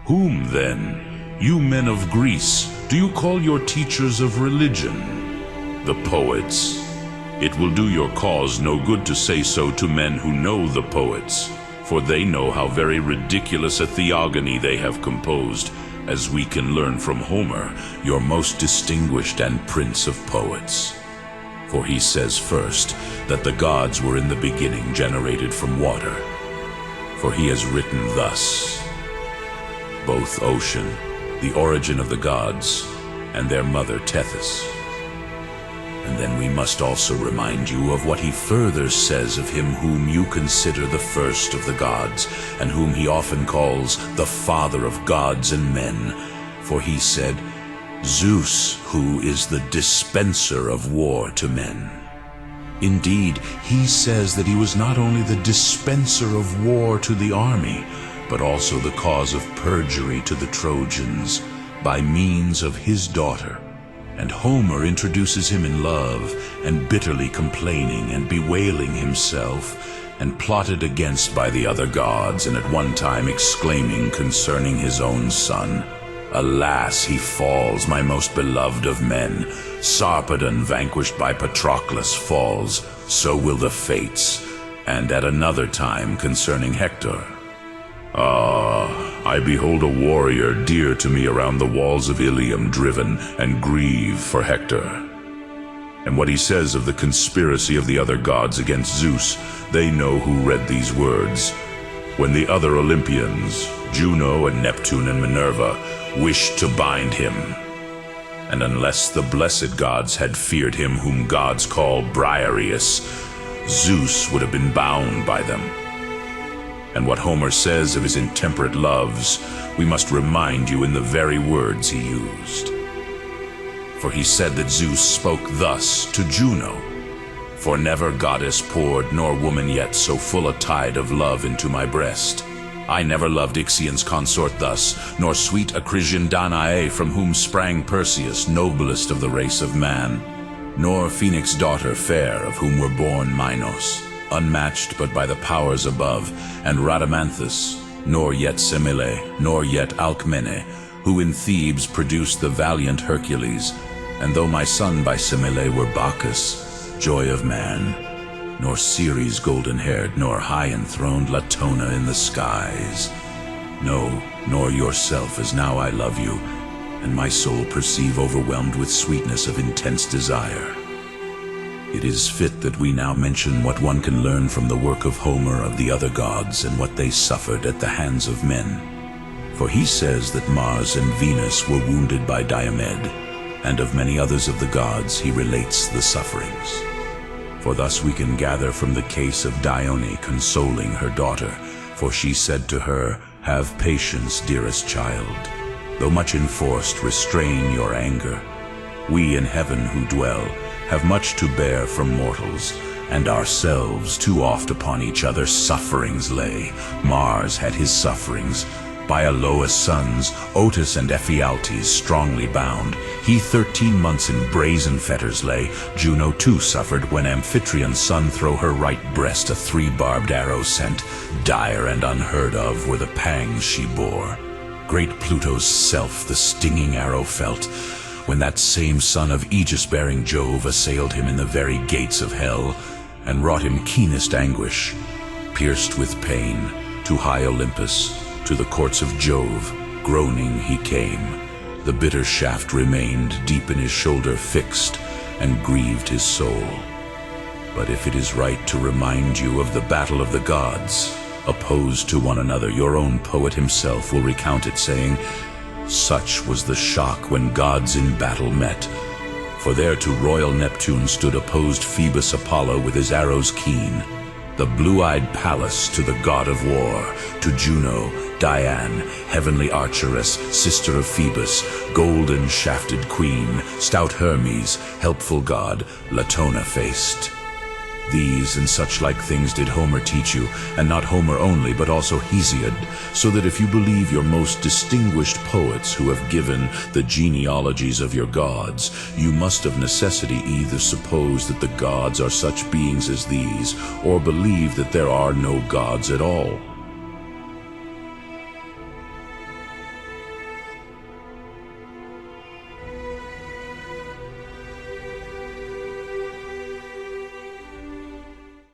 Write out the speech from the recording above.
Whom, then, you men of Greece, do you call your teachers of religion? The poets. It will do your cause no good to say so to men who know the poets, for they know how very ridiculous a theogony they have composed, as we can learn from Homer, your most distinguished and prince of poets. For he says first that the gods were in the beginning generated from water. For he has written thus: both ocean, the origin of the gods, and their mother Tethys. And then we must also remind you of what he further says of him whom you consider the first of the gods, and whom he often calls the father of gods and men. For he said, Zeus, who is the dispenser of war to men. Indeed, he says that he was not only the dispenser of war to the army, but also the cause of perjury to the Trojans, by means of his daughter. And Homer introduces him in love, and bitterly complaining and bewailing himself, and plotted against by the other gods, and at one time exclaiming concerning his own son, Alas, he falls, my most beloved of men. Sarpedon, vanquished by Patroclus, falls, so will the fates. And at another time concerning Hector, I behold a warrior dear to me around the walls of Ilium driven, and grieve for Hector. And what he says of the conspiracy of the other gods against Zeus, they know who read these words. When the other Olympians, Juno and Neptune and Minerva, wished to bind him, and unless the blessed gods had feared him whom gods call Briareus, Zeus would have been bound by them. And what Homer says of his intemperate loves, we must remind you in the very words he used. For he said that Zeus spoke thus to Juno, For never goddess poured, nor woman yet, so full a tide of love into my breast. I never loved Ixion's consort thus, nor sweet Acrisian Danae, from whom sprang Perseus, noblest of the race of man, nor Phoenix' daughter fair, of whom were born Minos, unmatched but by the powers above, and Rhadamanthus, nor yet Semele, nor yet Alcmene, who in Thebes produced the valiant Hercules, and though my son by Semele were Bacchus, joy of man, nor Ceres golden-haired, nor high-enthroned Latona in the skies. No, nor yourself, as now I love you, and my soul perceive overwhelmed with sweetness of intense desire. It is fit that we now mention what one can learn from the work of Homer of the other gods and what they suffered at the hands of men. For he says that Mars and Venus were wounded by Diomed, and of many others of the gods he relates the sufferings. For thus we can gather from the case of Dione consoling her daughter, for she said to her, Have patience, dearest child. Though much enforced, restrain your anger. We in heaven who dwell have much to bear from mortals, and ourselves too oft upon each other sufferings lay. Mars had his sufferings, by Aloeus' sons, Otus and Ephialtes, strongly bound. He 13 months in brazen fetters lay. Juno too suffered when Amphitryon's son thro' her right breast a 3-barbed arrow sent. Dire and unheard of were the pangs she bore. Great Pluto's self the stinging arrow felt, when that same son of Aegis-bearing Jove assailed him in the very gates of hell, and wrought him keenest anguish. Pierced with pain, to high Olympus, to the courts of Jove, groaning he came. The bitter shaft remained deep in his shoulder fixed, and grieved his soul. But if it is right to remind you of the battle of the gods, opposed to one another, your own poet himself will recount it, saying, Such was the shock when gods in battle met. For there to royal Neptune stood opposed Phoebus Apollo with his arrows keen, the blue-eyed Pallas to the god of war, to Juno, Diane, heavenly archeress, sister of Phoebus, golden-shafted queen, stout Hermes, helpful god, Latona faced. These and such like things did Homer teach you, and not Homer only, but also Hesiod, so that if you believe your most distinguished poets who have given the genealogies of your gods, you must of necessity either suppose that the gods are such beings as these, or believe that there are no gods at all.